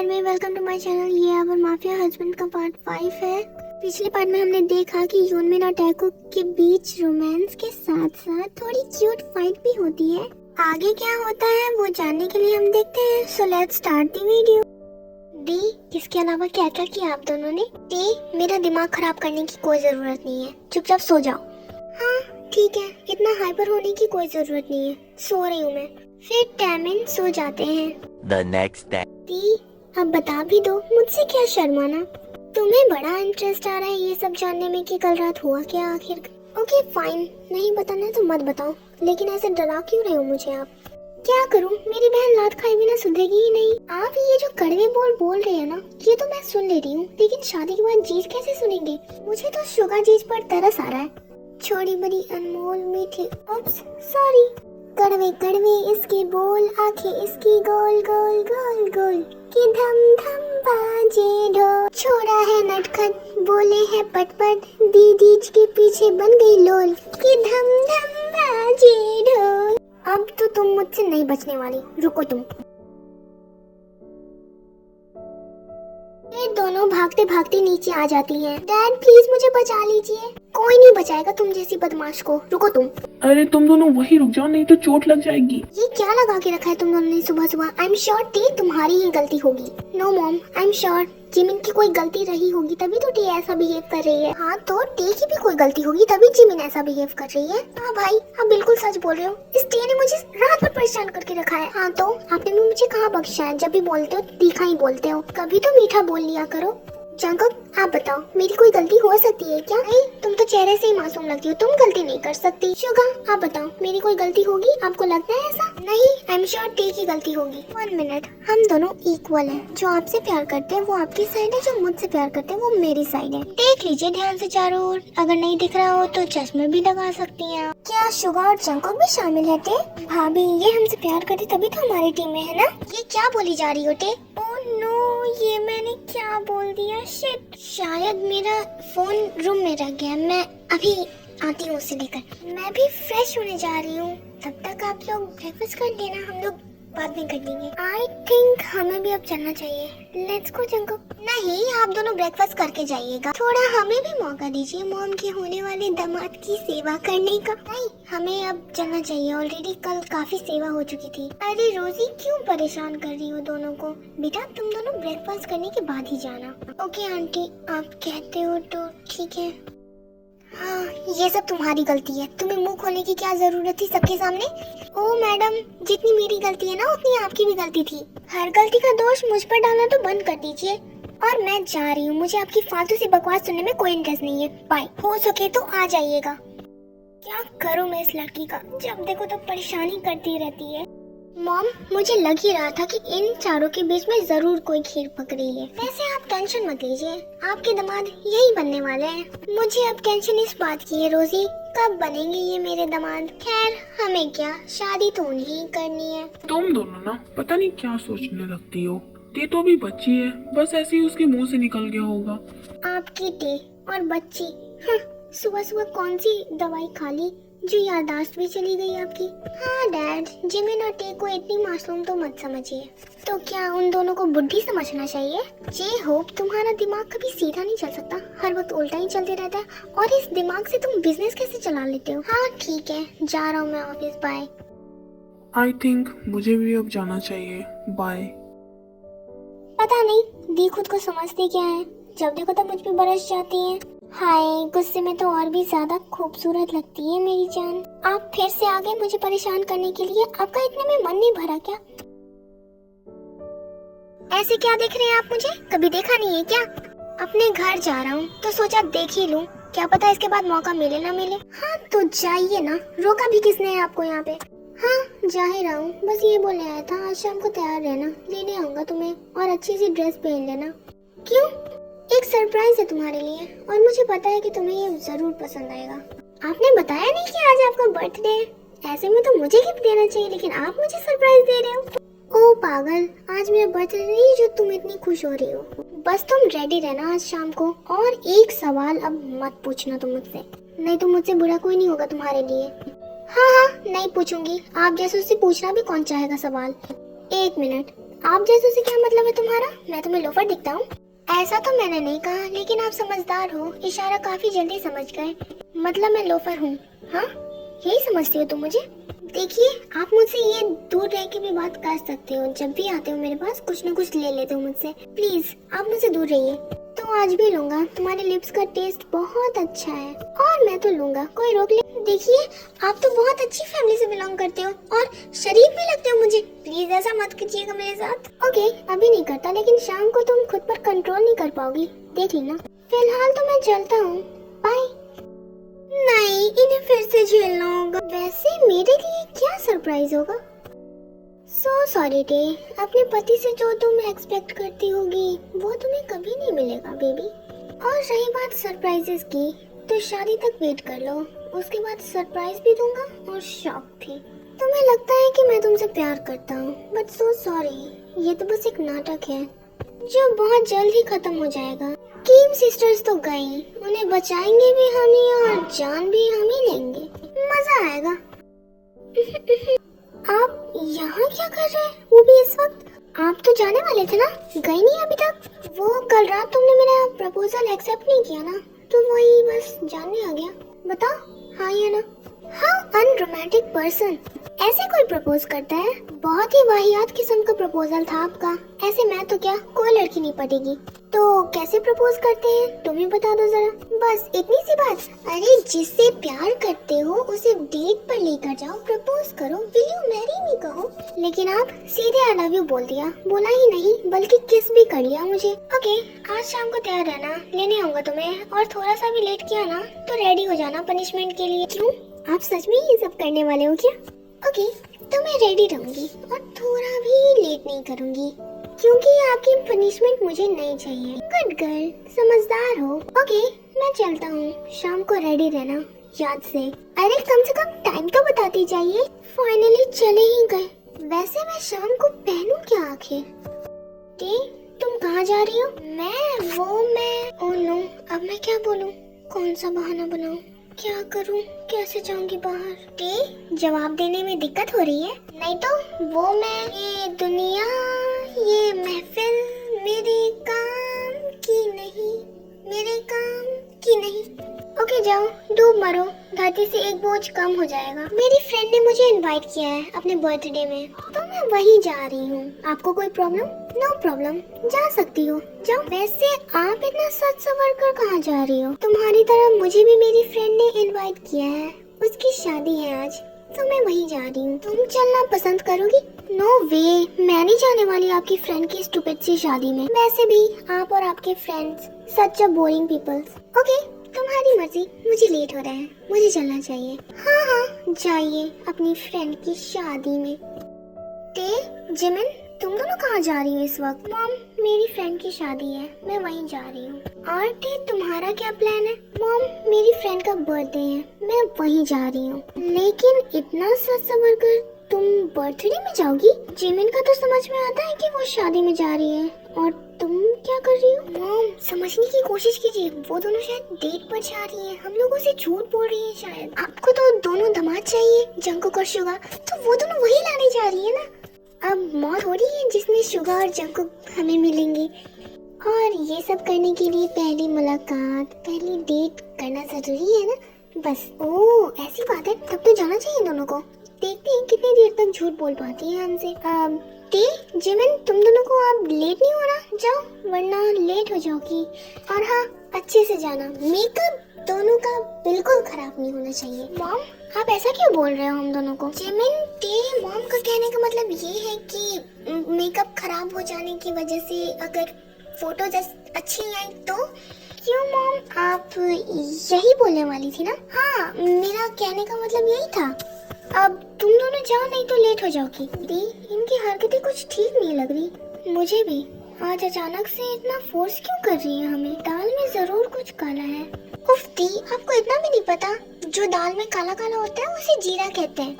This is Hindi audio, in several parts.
में वेलकम टू माय चैनल। ये अवर माफिया हस्बैंड का पार्ट 5 है। पिछले पार्ट में हमने देखा कि यूनमिन और टैको के बीच रोमांस के साथ साथ थोड़ी क्यूट फाइट भी होती है। आगे क्या होता है वो जानने के लिए हम देखते हैं। So let's start the video. D, इसके अलावा क्या क्या किया आप दोनों ने? डी, मेरा दिमाग खराब करने की कोई जरूरत नहीं है, चुपचाप सो जाओ। हाँ ठीक है, इतना हाइपर होने की कोई जरूरत नहीं है, सो रही हूँ मैं। फिर टैमिन सो जाते हैं। The next day. दी, अब बता भी दो, मुझसे क्या शर्माना। तुम्हें बड़ा इंटरेस्ट आ रहा है ये सब जानने में कि कल रात हुआ क्या आखिर। ओके फाइन, नहीं बताना तो मत बताओ, लेकिन ऐसे डरा क्यों रहे हो मुझे आप? क्या करूं, मेरी बहन लात खाए बिना सुधरेगी ही नहीं। आप ये जो कड़वे बोल रहे हैं ना, ये तो मैं सुन ले रही हूँ, लेकिन शादी के बाद जीज कैसे सुनेंगे? मुझे तो शुगर जीज पर तरस आ रहा है। छोटी बड़ी अनमोल मीठी, ओप्स सॉरी। कड़वे कड़वे इसके बोल, आंखें इसकी गोल गोल गोल गोल, कि धम धम बाजे ढोल। छोड़ा है नटखट, बोले है पटपट, दीदी के पीछे बन गई लोल, कि धम धम बाजे ढोल। अब तो तुम मुझसे नहीं बचने वाली, रुको तुम। ये दोनों भागते भागते नीचे आ जाती हैं। डैड प्लीज मुझे बचा लीजिए। कोई नहीं बचाएगा तुम जैसी बदमाश को, रुको तुम। अरे तुम दोनों वही रुक जाओ, नहीं तो चोट लग जाएगी। ये क्या लगा के रखा है तुम दोनों ने सुबह सुबह? आई एम श्योर टी तुम्हारी ही गलती होगी। No mom, I am sure Jimin की कोई गलती रही होगी, तभी तो टी ऐसा बिहेव कर रही है। हाँ तो टी की भी कोई गलती होगी, तभी जिमिन ऐसा बिहेव कर रही है। हाँ भाई, आप बिल्कुल सच बोल रहे हो। इस टी ने मुझे रात भर परेशान करके रखा है। हाँ तो आपने भी मुझे कहाँ बख्शा है? जब भी बोलते हो तीखा ही बोलते हो, कभी तो मीठा बोल लिया करो। जंकुक आप बताओ, मेरी कोई गलती हो सकती है क्या? नहीं, तुम तो चेहरे से ही मासूम लगती हो, तुम गलती नहीं कर सकती। शुगा आप बताओ, मेरी कोई गलती होगी? आपको लगता है ऐसा? नहीं, आई एम श्योर टी की गलती होगी। 1 मिनट, हम दोनों इक्वल हैं। जो आपसे प्यार करते हैं वो आपकी साइड है, जो मुझसे प्यार करते हैं वो मेरी साइड है। देख लीजिए ध्यान से चारों ओर, अगर नहीं दिख रहा हो तो चश्मे भी लगा सकती हैं। क्या शुगा और जंकुक भी शामिल है टे? भाभी ये हमसे प्यार करते तभी तो हमारी टीम में है ना। ये क्या बोली जा रही हो टे? ओह नो, ये मैंने क्या बोल दिया? शिट, शायद मेरा फोन रूम में रख गया। मैं अभी आती हूँ उसे लेकर। मैं भी फ्रेश होने जा रही हूँ, तब तक आप लोग ब्रेकफास्ट कर लेना, हम लोग बाद में कर लेंगे। आई थिंक हमें भी अब चलना चाहिए। Let's go Jungkook. नहीं, आप दोनों ब्रेकफास्ट करके जाइएगा, थोड़ा हमें भी मौका दीजिए मॉम के होने वाले दामाद की सेवा करने का। नहीं, हमें अब चलना चाहिए, ऑलरेडी कल काफी सेवा हो चुकी थी। अरे रोजी क्यों परेशान कर रही हो दोनों को? बेटा तुम दोनों ब्रेकफास्ट करने के बाद ही जाना। ओके आंटी, आप कहते हो तो ठीक है। हाँ, ये सब तुम्हारी गलती है, तुम्हें मुंह खोलने की क्या जरूरत थी सबके सामने? ओ मैडम, जितनी मेरी गलती है ना उतनी आपकी भी गलती थी। हर गलती का दोष मुझ पर डालना तो बंद कर दीजिए। और मैं जा रही हूँ, मुझे आपकी फालतू सी बकवास सुनने में कोई इंटरेस्ट नहीं है। बाय। हो सके तो आ जाइएगा। क्या करूँ मैं इस लड़की का, जब देखो तो परेशानी करती रहती है। मॉम, मुझे लग ही रहा था कि इन चारों के बीच में जरूर कोई खीर पक रही है। वैसे आप टेंशन मत लीजिए, आपके दामाद यही बनने वाले हैं। मुझे अब टेंशन इस बात की है रोजी, कब बनेंगे ये मेरे दामाद। खैर हमें क्या, शादी तो उन्हीं करनी है। तुम दोनों ना पता नहीं क्या सोचने लगती हो। टी तो अभी बच्ची है, बस ऐसे ही उसके मुंह से निकल गया होगा। आपकी टी और बच्ची, सुबह सुबह कौन सी दवाई खा ली जो याददाश्त भी चली गई आपकी? हाँ डैड, जिमिन और टे को इतनी मासूम तो मत समझिए। तो क्या उन दोनों को बुद्धि समझना चाहिए? जे होप तुम्हारा दिमाग कभी सीधा नहीं चल सकता, हर वक्त उल्टा ही चलते रहता है। और इस दिमाग से तुम बिजनेस कैसे चला लेते हो? हाँ ठीक है, जा रहा हूँ मैं ऑफिस, बाय। आई थिंक मुझे भी अब जाना चाहिए, बाय। पता नहीं दी खुद को समझती क्या है, जब देखो तब मुझ पे बरस जाती है। हाय, गुस्से में तो और भी ज्यादा खूबसूरत लगती है मेरी जान। आप फिर से आ गए मुझे परेशान करने के लिए, आपका इतने में मन नहीं भरा क्या? ऐसे क्या देख रहे हैं आप मुझे, कभी देखा नहीं है क्या? अपने घर जा रहा हूँ तो सोचा देख ही लूं, क्या पता इसके बाद मौका मिले ना मिले। हाँ तो जाइए ना, रोका भी किसने है आपको यहाँ पे? हाँ जा ही रहा हूँ, बस ये बोलने आया था आज शाम को तैयार रहना, लेने आऊंगा तुम्हें, और अच्छी सी ड्रेस पहन लेना। क्यों? एक सरप्राइज है तुम्हारे लिए, और मुझे पता है कि तुम्हें ये जरूर पसंद आएगा। आपने बताया नहीं कि आज आपका बर्थडे है, ऐसे में तो मुझे गिफ्ट देना चाहिए, लेकिन आप मुझे सरप्राइज दे रहे हो। ओ पागल, आज मेरा बर्थडे नहीं जो तुम इतनी खुश हो रही हो। बस तुम रेडी रहना आज शाम को, और एक सवाल अब मत पूछना तुम मुझसे, नहीं तो मुझसे बुरा कोई नहीं होगा तुम्हारे लिए। हाँ नहीं पूछूंगी, आप जैसे उससे पूछना भी कौन चाहेगा सवाल। 1 मिनट, आप जैसे से क्या मतलब है तुम्हारा? मैं तुम्हें लोफर दिखता हूँ? ऐसा तो मैंने नहीं कहा, लेकिन आप समझदार हो, इशारा काफी जल्दी समझ गए। मतलब मैं लोफर हूँ, हाँ? यही समझती हो तुम मुझे? देखिए, आप मुझसे ये दूर रह के भी बात कर सकते हो। जब भी आते हो मेरे पास कुछ न कुछ ले लेते हो मुझसे। प्लीज आप मुझसे दूर रहिए। तो आज भी लूंगा, तुम्हारे लिप्स का टेस्ट बहुत अच्छा है और मैं तो लूंगा, कोई रोक ले। देखिए, आप तो बहुत अच्छी फैमिली से बिलोंग करते हो और शरीफ भी लगते हो मुझे। प्लीज ऐसा मत कीजिएगा मेरे साथ। ओके, अभी नहीं करता, लेकिन शाम को तुम खुद पर कंट्रोल नहीं कर पाओगी, देख लेना। फिलहाल तो मैं चलता हूँ, बाय। नहीं, इन्हें फिर से झेलना होगा। वैसे मेरे लिए क्या सरप्राइज होगा? सो सॉरी डे, अपने पति से जो तुम एक्सपेक्ट करती होगी वो तुम्हें कभी नहीं मिलेगा बेबी। और रही बात सरप्राइजेस की, तो शादी तक वेट कर लो, उसके बाद सरप्राइज भी दूंगा और शॉक भी। तुम्हें लगता है कि मैं तुमसे प्यार करता हूँ, बट सो सॉरी, ये तो बस एक नाटक है जो बहुत जल्द ही खत्म हो जाएगा। किम सिस्टर्स तो गई, उन्हें बचाएंगे भी हम ही और जान भी हम ही लेंगे। मजा आएगा। आप यहाँ क्या कर रहे हैं, वो भी इस वक्त? आप तो जाने वाले थे ना, गए नहीं अभी तक? वो कल रात तुमने मेरा प्रपोजल एक्सेप्ट नहीं किया ना, तो वही बस जानने आ गया। बताओ, हाँ या ना? हाउ अनरोमांटिक पर्सन, ऐसे कोई प्रपोज करता है? बहुत ही वाहियात किस्म का प्रपोजल था आपका। ऐसे मैं तो क्या, कोई लड़की नहीं पटेगी। तो कैसे प्रपोज करते हैं तुम ही बता दो जरा, बस इतनी सी बात। अरे जिससे प्यार करते हो उसे डेट पर लेकर जाओ, प्रपोज करो, विल यू मैरी मी कहो। लेकिन आप सीधे आई लव यू बोल दिया, बोला ही नहीं बल्कि किस भी कर लिया मुझे। ओके, आज शाम को तैयार रहना, लेने आऊंगा तुम्हें, और थोड़ा सा भी लेट किया ना तो रेडी हो जाना पनिशमेंट के लिए। क्यों, आप सच में ये सब करने वाले हो क्या? ओके, तो मैं रेडी रहूंगी और थोड़ा भी लेट नहीं करूंगी, क्योंकि आपकी पनिशमेंट मुझे नहीं चाहिए। गुड गर्ल, समझदार हो। ओके, मैं चलता हूँ, शाम को रेडी रहना याद से। अरे कम से कम टाइम तो बताती जाइए। फाइनली चले ही गए। वैसे मैं शाम को पहनूं क्या आखिर? तुम कहाँ जा रही हो? मैं ओह नो, अब मैं क्या बोलूं, कौन सा बहाना बनाऊं, क्या करूं, कैसे जाऊंगी बाहर? जवाब देने में दिक्कत हो रही है? नहीं तो मैं, ये दुनिया, ये महफिल मेरे काम की नहीं, मेरे काम की नहीं। ओके जाओ, डूब मरो, धरती से एक बोझ कम हो जाएगा। मेरी फ्रेंड ने मुझे इनवाइट किया है अपने बर्थडे में, तो मैं वहीं जा रही हूँ। आपको कोई प्रॉब्लम? नो प्रॉब्लम, जा सकती हो, जाओ। वैसे आप इतना सच सवर कर कहाँ जा रही हो? तुम्हारी तरह मुझे भी मेरी फ्रेंड ने इनवाइट किया है, उसकी शादी है आज, तो मैं वहीं जा रही हूँ। तुम चलना पसंद करोगी? नो वे, मैं नहीं जाने वाली आपकी फ्रेंड की स्टूपिड सी शादी में। वैसे भी आप और आपके friends such a boring peoples. Okay, तुम्हारी मर्जी, मुझे लेट हो रहा है, मुझे चलना चाहिए। हाँ, जाइए अपनी फ्रेंड की शादी में। जिमिन, तुम दोनों कहाँ जा रही हो इस वक्त? मॉम, मेरी फ्रेंड की शादी है, मैं वहीं जा रही हूँ। और तुम्हारा क्या प्लान है? मॉम, मेरी फ्रेंड का बर्थडे है, मैं वहीं जा रही हूँ। लेकिन इतना सच सवर कर तुम बर्थडे में जाओगी? जिमिन का तो समझ में आता है कि वो शादी में जा रही है, और तुम क्या कर रही हो? मॉम, समझने की कोशिश कीजिए, वो दोनों शायद डेट पर जा रही है, हम लोगों से झूठ बोल रही है शायद। आपको तो दोनों दामाद चाहिए, जंकुक और शुगा, तो वो दोनों वही लाने जा रही है ना। अब मौत हो रही है जिसमें शुगा और जंकुक हमें मिलेंगे, और ये सब करने के लिए पहली मुलाकात, पहली डेट करना जरूरी है ना। बस, ओह ऐसी बात है, तब तो जाना चाहिए दोनों को। देखते हैं कितनी देर तक झूठ बोल पाती है हमसे। जिमिन, तुम दोनों को अब लेट नहीं हो रहा? जाओ, वरना लेट हो जाओगी। और हाँ, अच्छे से जाना, मेकअप दोनों का बिल्कुल खराब नहीं होना चाहिए। मॉम, आप ऐसा क्यों बोल रहे हो हम दोनों को? जिमिन, मॉम का कहने का मतलब ये है कि मेकअप खराब हो जाने की वजह से अगर फोटो अच्छी आई तो। क्यों मॉम, आप यही बोलने वाली थी ना? हाँ, मेरा कहने का मतलब यही था। अब तुम दोनों जाओ, नहीं तो लेट हो जाओगी। इनकी हरकतें कुछ ठीक नहीं लग रही मुझे भी। आज अचानक से इतना फोर्स क्यों कर रही है हमें? दाल में जरूर कुछ काला है। उफ दी, आपको इतना भी नहीं पता, जो दाल में काला काला होता है उसे जीरा कहते हैं।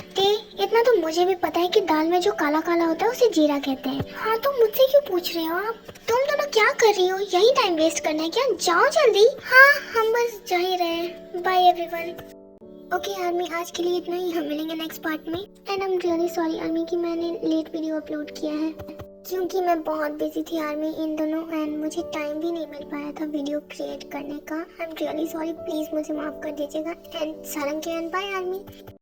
इतना तो मुझे भी पता है कि दाल में जो काला काला होता है उसे जीरा कहते हैं। हाँ, तो मुझसे क्यों पूछ रहे हो आप? तुम दोनों क्या कर रही हो? यही टाइम वेस्ट करना है क्या? जाओ जल्दी। हाँ, हम बस जा ही रहे हैं। Bye everyone. ओके आर्मी, आज के लिए इतना ही, हम मिलेंगे नेक्स्ट पार्ट में। And I am really sorry army कि मैंने लेट वीडियो अपलोड किया है। क्योंकि मैं बहुत बिजी थी आर्मी इन दोनों एंड मुझे टाइम भी नहीं मिल पाया था वीडियो क्रिएट करने का। I am really sorry, please मुझे माफ कर दीजिएगा एंड सारंग के एंड बाय आर्मी।